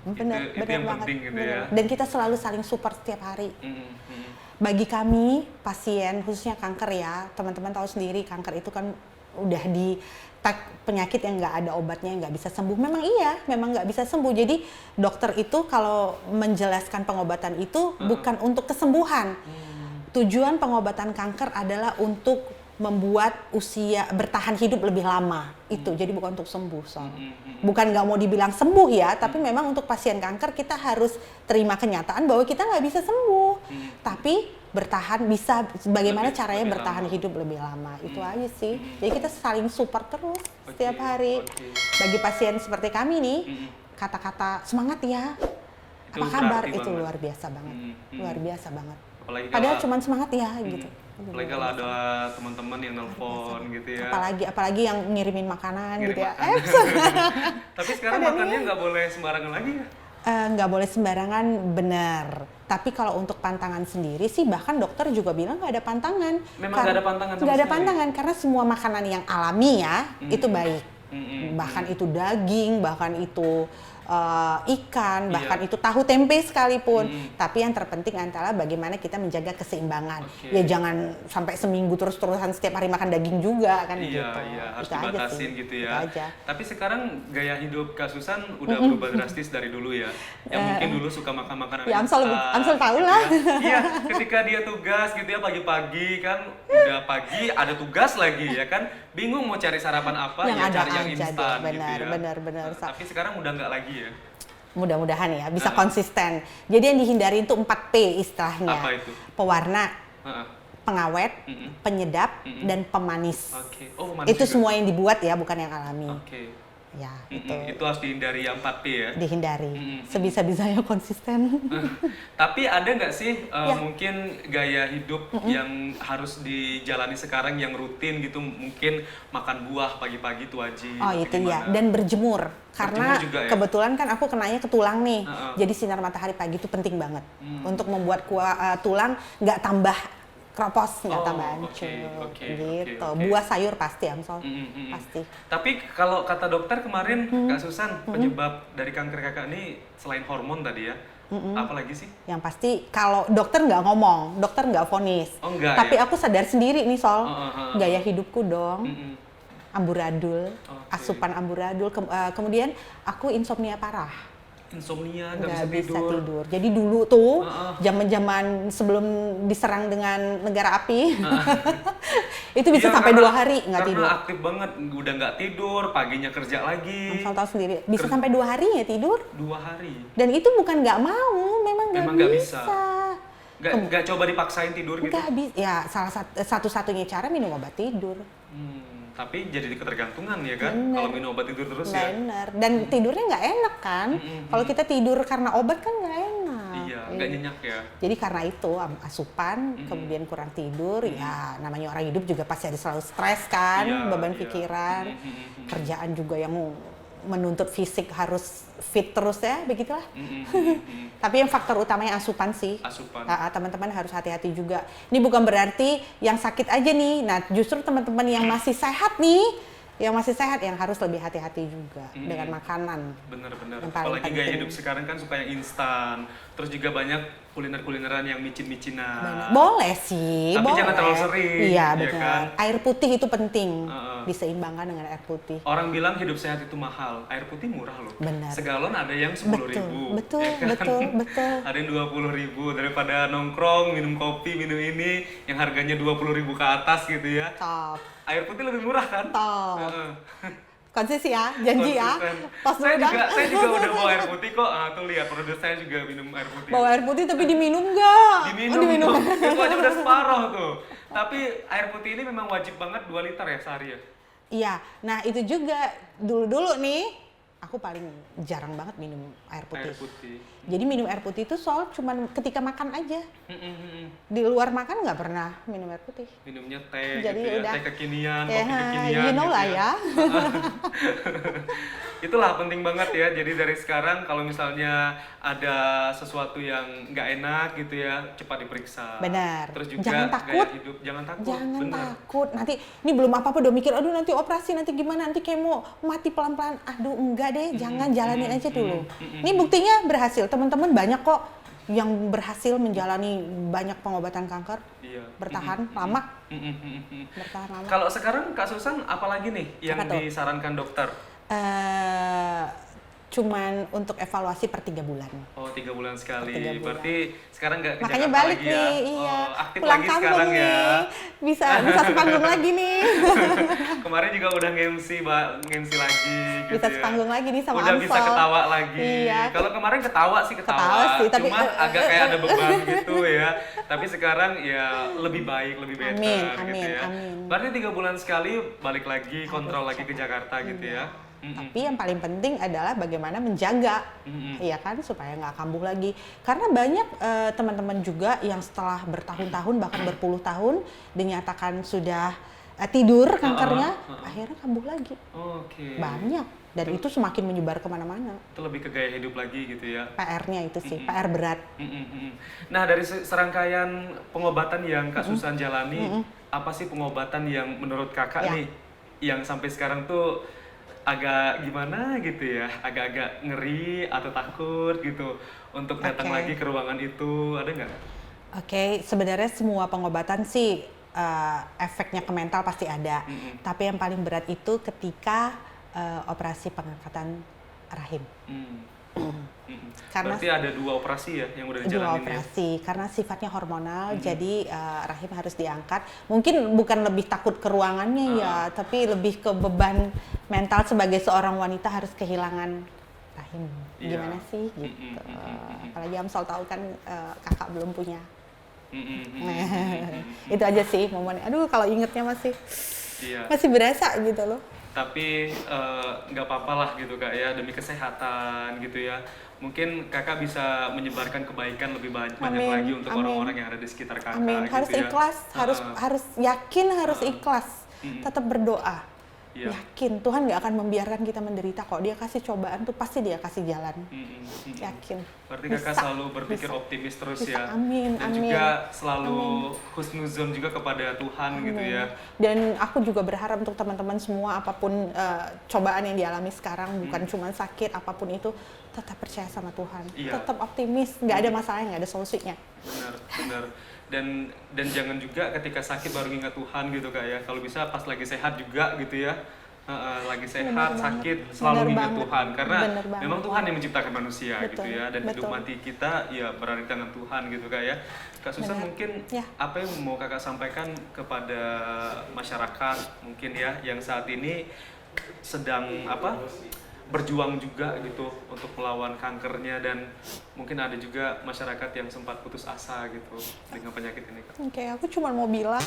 Benar yang banget. penting gitu Benar. ya. Dan kita selalu saling support setiap hari. Bagi kami pasien khususnya kanker ya, teman-teman tahu sendiri kanker itu kan udah di tag penyakit yang nggak ada obatnya, nggak bisa sembuh. Memang nggak bisa sembuh. Jadi dokter itu kalau menjelaskan pengobatan itu bukan untuk kesembuhan. Tujuan pengobatan kanker adalah untuk membuat usia bertahan hidup lebih lama itu. Jadi bukan untuk sembuh, bukan nggak mau dibilang sembuh ya, tapi memang untuk pasien kanker kita harus terima kenyataan bahwa kita nggak bisa sembuh, tapi bertahan bisa. Bagaimana caranya lebih bertahan lama. hidup lebih lama, itu aja sih. Jadi kita saling support terus setiap hari. Bagi pasien seperti kami nih, kata-kata semangat ya, Itu apa kabar, berarti itu banget. luar biasa banget, luar biasa banget. Apalagi Padahal kalau- cuma semangat ya gitu. Apalagi kalau ada teman-teman yang nelpon gitu ya. Apalagi yang ngirimin makanan Ngirim gitu ya. makanan. Tapi sekarang Ada makannya nih. nggak boleh sembarangan lagi ya? Nggak boleh sembarangan, benar. Tapi kalau untuk pantangan sendiri sih, bahkan dokter juga bilang nggak ada pantangan. Memang nggak ada pantangan sama Nggak ada sekali? pantangan, karena semua makanan yang alami ya, itu baik. Mm-mm. Bahkan itu daging, bahkan itu ikan, bahkan Iya. itu tahu tempe sekalipun. Tapi yang terpenting adalah bagaimana kita menjaga keseimbangan. Oke. Ya jangan sampai seminggu terus-terusan setiap hari makan daging juga kan Iya, gitu. iya, harus Itu aja dibatasin sih, gitu itu ya. aja. Tapi sekarang gaya hidup Kak Susan udah berubah drastis dari dulu ya. Yang mungkin dulu suka makan makanan Ya, instan, Amsel tahu gitu lah. ya. Iya, ketika dia tugas gitu ya pagi-pagi kan, udah pagi ada tugas lagi ya kan, bingung mau cari sarapan apa, Yang ya ada cari yang aja deh, instan benar, gitu ya. benar. Nah, tapi sekarang udah nggak lagi ya. Mudah-mudahan ya bisa konsisten. Jadi yang dihindari itu 4P istilahnya. Apa itu? Pewarna, Heeh. pengawet, Mm-mm. penyedap, dan pemanis. Oke. Oh, manis Itu juga. semua yang dibuat ya, bukan yang alami. Oke. Ya, Itu harus dihindari yang 4P ya. dihindari. Sebisa-bisanya konsisten. Tapi ada nggak sih Ya. mungkin gaya hidup yang harus dijalani sekarang yang rutin gitu, mungkin makan buah pagi-pagi itu wajib. Oh atau itu ya, gimana? dan berjemur. Karena juga ya? kebetulan kan aku kenanya ke tulang nih. Heeh. Jadi sinar matahari pagi itu penting banget. Untuk membuat tulang nggak tambah kropos, nggak Oh, tambah oke, hancur. oke, Gitu. oke. Buah sayur pasti Amsol. Mm. Pasti. Tapi kalau kata dokter kemarin Kak Susan, penyebab dari kanker kakak ini selain hormon tadi ya, apa lagi sih? Yang pasti kalau dokter nggak ngomong, dokter nggak vonis. Oh, enggak Tapi ya? aku sadar sendiri nih Sol, Heeh. gaya hidupku dong, Mm-mm. amburadul, Oke. asupan amburadul, kemudian aku insomnia parah, Insomnia, nggak nggak bisa bisa tidur. Jadi dulu tuh, Heeh. zaman-zaman sebelum diserang dengan negara api, itu bisa Iya, sampai karena- 2 hari nggak karena tidur. aktif banget, udah nggak tidur, paginya kerja lagi. Amsol tahu sendiri, bisa sampai 2 hari ya tidur. 2 hari. Dan itu bukan nggak mau, memang Memang nggak nggak bisa. bisa. Nggak coba dipaksain tidur gitu. Nggak bisa. Ya satu-satunya cara minum obat tidur. Tapi jadi ketergantungan ya kan, kalau minum obat tidur terus ya. Bener. Dan tidurnya nggak enak kan? Kalau kita tidur karena obat kan nggak enak. Iya, nggak nyenyak ya. Jadi karena itu asupan, kemudian kurang tidur, ya namanya orang hidup juga pasti ada selalu stres kan, Iya, beban iya. pikiran, kerjaan juga yang menuntut fisik harus fit terus ya, begitulah. Tapi yang faktor utamanya asupan sih. Asupan. Teman-teman harus hati-hati juga. Ini bukan berarti yang sakit aja nih. Nah, justru teman-teman yang masih sehat nih, yang harus lebih hati-hati juga dengan makanan. Bener-bener. Yang paling Apalagi gaya penting. hidup sekarang kan suka yang instan. Terus juga banyak kuliner-kulineran yang micin-micinan. Boleh sih, Tapi boleh. jangan terlalu sering, Iya, ya benar. kan? Air putih itu penting, Heeh. diseimbangkan dengan air putih. Orang bilang hidup sehat itu mahal, air putih murah loh. Benar. Segalon ada yang 10.000. Betul, ya kan? betul. Ada yang 20.000 daripada nongkrong, minum kopi, minum ini yang harganya 20.000 ke atas gitu ya. Top, Air putih lebih murah kan? top. Heeh. Konsis ya, janji ya. Konsisten. Pas saya udah juga udah bawa air putih kok. Tuh lihat produser saya juga minum air putih. bawa air putih tapi diminum nggak? Diminum, Oh, diminum. dong. Itu aja udah separoh tuh. Tapi air putih ini memang wajib banget 2 liter ya sehari ya? Iya, nah itu juga dulu nih, aku paling jarang banget minum air putih. Air putih. Jadi minum air putih itu soal cuman ketika makan aja. Di luar makan nggak pernah minum air putih. Minumnya teh Jadi gitu ya, udah. teh kekinian, Ya, kopi kekinian you know gitu lah ya. Itulah penting banget ya. Jadi dari sekarang kalau misalnya ada sesuatu yang nggak enak gitu ya, cepat diperiksa. Benar. Terus juga Jangan takut. gaya hidup, jangan takut. Jangan benar. takut. Nanti ini belum apa-apa udah mikir, aduh nanti operasi, nanti gimana, nanti kemo, mati pelan-pelan. Aduh enggak deh, jangan jalanin aja dulu. Ini buktinya berhasil. Teman-teman banyak kok yang berhasil menjalani banyak pengobatan kanker, Iya. bertahan lama, bertahan lama. Kalau sekarang Kak Susan apalagi nih yang Apa tuh? disarankan dokter? Eh, cuman untuk evaluasi per 3 bulan. Oh, 3 bulan sekali. 3 bulan. Berarti sekarang nggak ke Makanya Jakarta balik lagi ya? nih, iya. Oh, aktif Pulang lagi kampung sekarang nih. ya. Bisa sepanggung lagi nih. Kemarin juga udah nge-MC lagi gitu Bisa ya. sepanggung lagi nih sama Udah bisa Amsol. ketawa lagi. Iya. Kalau kemarin ketawa sih Ketawa sih, tapi Cuma agak kayak ada beban gitu ya. Tapi sekarang ya lebih baik, lebih better Amin, gitu ya. amin. Berarti 3 bulan sekali balik lagi, kontrol lagi ke Jakarta gitu ya. Tapi yang paling penting adalah bagaimana menjaga, ya kan, supaya nggak kambuh lagi. Karena banyak teman-teman juga yang setelah bertahun-tahun bahkan berpuluh tahun dinyatakan sudah tidur kankernya, akhirnya kambuh lagi. Oke. Banyak, dan itu semakin menyebar kemana-mana. Itu lebih ke gaya hidup lagi gitu ya. PR-nya itu sih, PR berat. Nah, dari serangkaian pengobatan yang Kak Susan jalani, apa sih pengobatan yang menurut Kakak Ya. nih yang sampai sekarang tuh agak gimana gitu ya, agak-agak ngeri atau takut gitu untuk datang Oke. lagi ke ruangan itu, ada nggak? Oke, sebenarnya semua pengobatan sih efeknya ke mental pasti ada. Tapi yang paling berat itu ketika operasi pengangkatan rahim. Karena Berarti ada 2 operasi ya yang udah dua dijalanin ya? operasi, karena sifatnya hormonal, jadi rahim harus diangkat. Mungkin bukan lebih takut ke ruangannya ya, tapi lebih ke beban mental sebagai seorang wanita harus kehilangan rahim. Iya. Gimana sih gitu. Apalagi Amsol tahu kan kakak belum punya. Itu aja sih momennya. Aduh, kalau ingetnya Iya. masih berasa gitu loh. Tapi nggak apa-apa lah gitu Kak ya, demi kesehatan gitu ya. Mungkin Kakak bisa menyebarkan kebaikan lebih banyak Amin, lagi untuk amin. orang-orang yang ada di sekitar Kakak Amin. gitu Harus ya. ikhlas, harus yakin, harus ikhlas. Tetap berdoa. Iya. Yakin Tuhan nggak akan membiarkan kita menderita kok. Dia kasih cobaan tuh pasti dia kasih jalan. Yakin. Berarti Bisa, Kakak selalu berpikir bisa. optimis terus Bisa, ya. amin, Dan amin. juga selalu husnuzon juga kepada Tuhan gitu Amin. ya. Dan aku juga berharap untuk teman-teman semua apapun cobaan yang dialami sekarang, bukan cuma sakit, apapun itu, tetap percaya sama Tuhan. Iya. Tetap optimis, nggak ada masalah, nggak ada solusinya. Benar. Dan jangan juga ketika sakit baru ingat Tuhan gitu Kak ya. Kalau bisa pas lagi sehat juga gitu ya. Lagi sehat, Benar sakit, banget. selalu Benar ingat banget. Tuhan. Karena Benar banget. memang Tuhan yang menciptakan manusia gitu Betul, ya. Dan hidup betul. mati kita ya berada di tangan Tuhan gitu Kak ya. Kak Susan, Benar. mungkin Ya. apa yang mau Kakak sampaikan kepada masyarakat mungkin ya yang saat ini sedang berjuang juga gitu untuk melawan kankernya, dan mungkin ada juga masyarakat yang sempat putus asa gitu dengan penyakit ini Kak. Oke, aku cuma mau bilang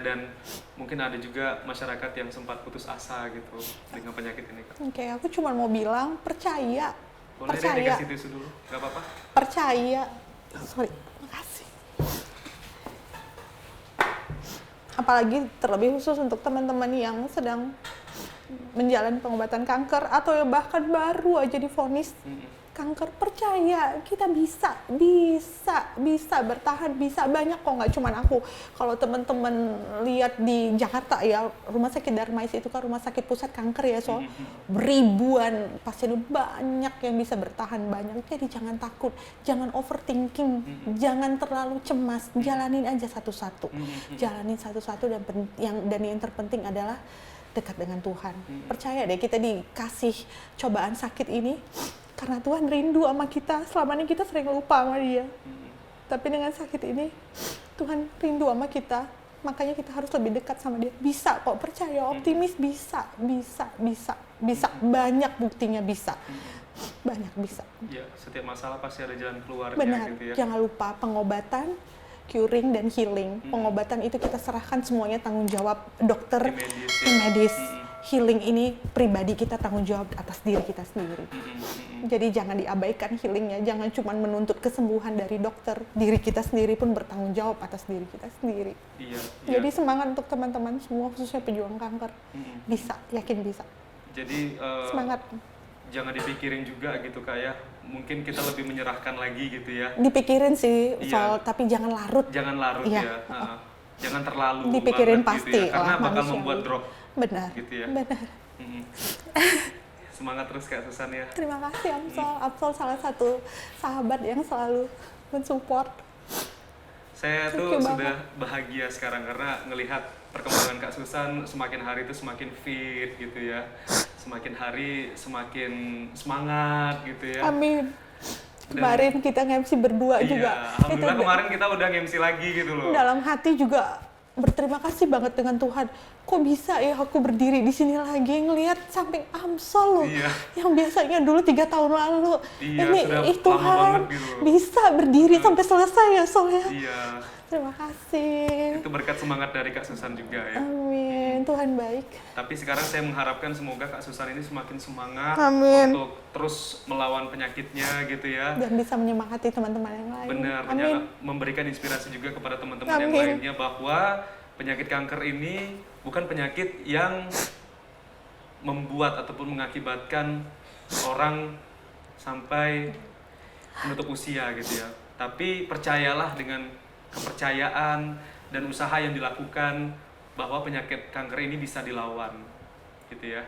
Dan mungkin ada juga masyarakat yang sempat putus asa gitu dengan penyakit ini Kak. Oke, aku cuma mau bilang percaya. Boleh deh Percaya. dikasih tisu dulu, nggak apa-apa? Percaya. Sorry, makasih. Apalagi terlebih khusus untuk teman-teman yang sedang menjalani pengobatan kanker atau yang bahkan baru aja divonis kanker, percaya kita bisa bertahan, bisa banyak kok, nggak cuma aku. Kalau teman-teman lihat di Jakarta ya, Rumah Sakit Darmais itu kan rumah sakit pusat kanker ya, so ribuan pasien, banyak yang bisa bertahan, banyak. Jadi jangan takut, jangan overthinking, jangan terlalu cemas, jalanin aja satu-satu, jalanin satu-satu, dan yang terpenting adalah dekat dengan Tuhan. Percaya deh, kita dikasih cobaan sakit ini karena Tuhan rindu sama kita. Selama ini kita sering lupa sama Dia. Tapi dengan sakit ini, Tuhan rindu sama kita. Makanya kita harus lebih dekat sama Dia. Bisa kok, percaya, optimis, bisa. Banyak buktinya bisa. Banyak bisa. Ya, setiap masalah pasti ada jalan keluarnya Benar, gitu ya. jangan lupa pengobatan, curing, dan healing. Pengobatan itu kita serahkan semuanya tanggung jawab dokter, Tim medis, ya. Healing ini pribadi kita tanggung jawab atas diri kita sendiri. Jadi jangan diabaikan healingnya, jangan cuma menuntut kesembuhan dari dokter, diri kita sendiri pun bertanggung jawab atas diri kita sendiri. Iya. Jadi semangat untuk teman-teman semua, khususnya pejuang kanker. Bisa, yakin bisa. Jadi Semangat. jangan dipikirin juga gitu Kak ya. Mungkin kita lebih menyerahkan lagi gitu ya. Dipikirin sih, Iya. tapi jangan larut. Jangan larut Iya. ya. Jangan terlalu dipikirin banget pasti gitu ya. Karena lah, bakal manusiawi. membuat drop Benar. gitu ya. Benar. Semangat terus Kak Susan ya. Terima kasih Amsal. Amsal salah satu sahabat yang selalu mensupport. Saya Thank tuh you sudah bahagia sekarang karena ngelihat perkembangan Kak Susan semakin hari itu semakin fit gitu ya. Semakin hari semakin semangat gitu ya. Amin. Kemarin kita nge-MC berdua Iya, juga. alhamdulillah kemarin kita udah nge-MC lagi gitu loh. Dalam hati juga berterima kasih banget dengan Tuhan. Kok bisa ya aku berdiri di sini lagi ngelihat samping Amsal loh. Iya. Yang biasanya dulu 3 tahun lalu. Iya, Ini sudah Tuhan lama banget gitu loh. bisa berdiri sampai selesai ya Sol ya. Iya, Terima kasih. itu berkat semangat dari Kak Susan juga ya. Amin. Tuhan baik. Tapi sekarang saya mengharapkan semoga Kak Susan ini semakin semangat Amin. untuk terus melawan penyakitnya gitu ya. Dan bisa menyemangati teman-teman yang lain. Benar, Amin. memberikan inspirasi juga kepada teman-teman yang Amin. lainnya bahwa penyakit kanker ini bukan penyakit yang membuat ataupun mengakibatkan orang sampai menutup usia gitu ya. Tapi percayalah dengan kepercayaan dan usaha yang dilakukan bahwa penyakit kanker ini bisa dilawan gitu ya.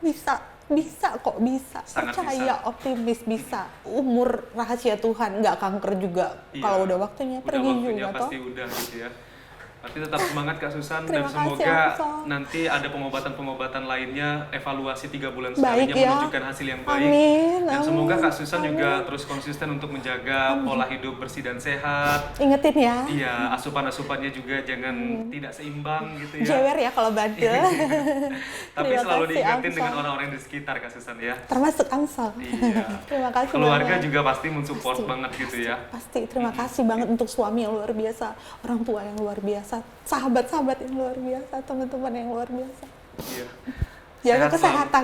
Bisa kok, bisa. Sangat Percaya, bisa. optimis, bisa. Umur rahasia Tuhan, nggak kanker juga. Iya. Kalau udah waktunya Udah pergi waktunya juga pasti toh. udah gitu ya. Tapi tetap semangat Kak Susan dan Terima kasih, semoga Amsal. nanti ada pengobatan-pengobatan lainnya, evaluasi 3 bulan Baik sekalinya ya. menunjukkan hasil yang baik. Amin, Dan amin, semoga Kak Susan amin. juga terus konsisten untuk menjaga pola hidup bersih dan sehat. Ingetin ya. Iya, asupan-asupannya juga jangan tidak seimbang gitu ya. Jewer ya kalau bandel. Tapi Terima selalu kasih, diingetin Amsal. dengan orang-orang di sekitar Kak Susan ya. Termasuk Amsal. Iya. Terima kasih Keluarga banget. juga pasti mensupport Pasti, banget gitu ya. Pasti, terima kasih banget untuk suami yang luar biasa, orang tua yang luar biasa, sahabat-sahabat yang luar biasa, teman-teman yang luar biasa. Iya. Jaga Sehat kesehatan.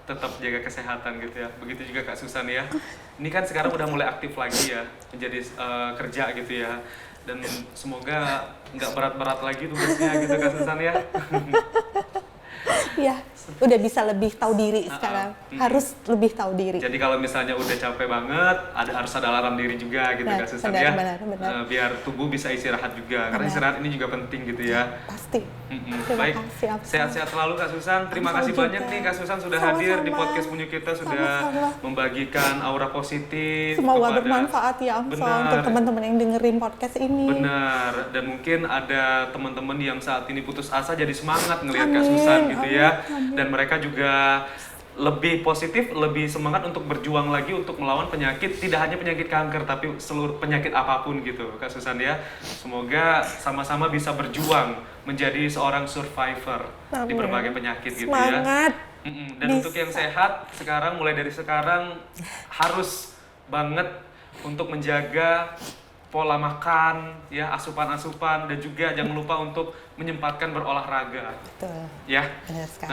tetap jaga kesehatan gitu ya. Begitu juga Kak Susan ya. Ini kan sekarang udah mulai aktif lagi ya, menjadi kerja gitu ya. Dan semoga nggak berat-berat lagi tugasnya gitu Kak Susan ya. Ya, udah bisa lebih tahu diri sekarang. Harus lebih tahu diri. Jadi kalau misalnya udah capek banget, harus ada alarm diri juga gitu Kak Susan ya. Benar. Biar tubuh bisa istirahat juga. Karena Benar. istirahat ini juga penting gitu ya. Pasti. Mm-mm. Terima Baik, kasih, Amsal. sehat-sehat selalu Kak Susan. Terima Amsal kasih juga. banyak nih Kak Susan sudah Sama-sama. hadir di podcast punya kita, sudah Sama-sama. membagikan aura positif. Semoga kepada- bermanfaat ya Amsal Benar. untuk teman-teman yang dengerin podcast ini. Benar, dan mungkin ada teman-teman yang saat ini putus asa jadi semangat ngelihat Kak Amin, Susan gitu ya. amin. Dan mereka juga lebih positif, lebih semangat untuk berjuang lagi untuk melawan penyakit, tidak hanya penyakit kanker tapi seluruh penyakit apapun gitu Kak Susan ya. Semoga sama-sama bisa berjuang menjadi seorang survivor di Amin. berbagai penyakit gitu ya. Semangat. Dan untuk yang sehat sekarang, mulai dari sekarang harus banget untuk menjaga pola makan ya, asupan-asupan, dan juga jangan lupa untuk menyempatkan berolahraga Betul. ya. Benar sekali.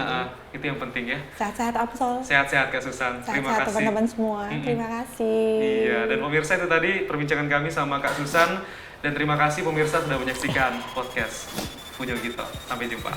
Itu yang penting ya. Sehat-sehat Amsal. Sehat-sehat Kak Susan. Terima Sehat-sehat kasih. teman-teman semua. Terima kasih. Iya, dan pemirsa itu tadi perbincangan kami sama Kak Susan, dan terima kasih pemirsa sudah menyaksikan podcast Punya Kita. Sampai jumpa.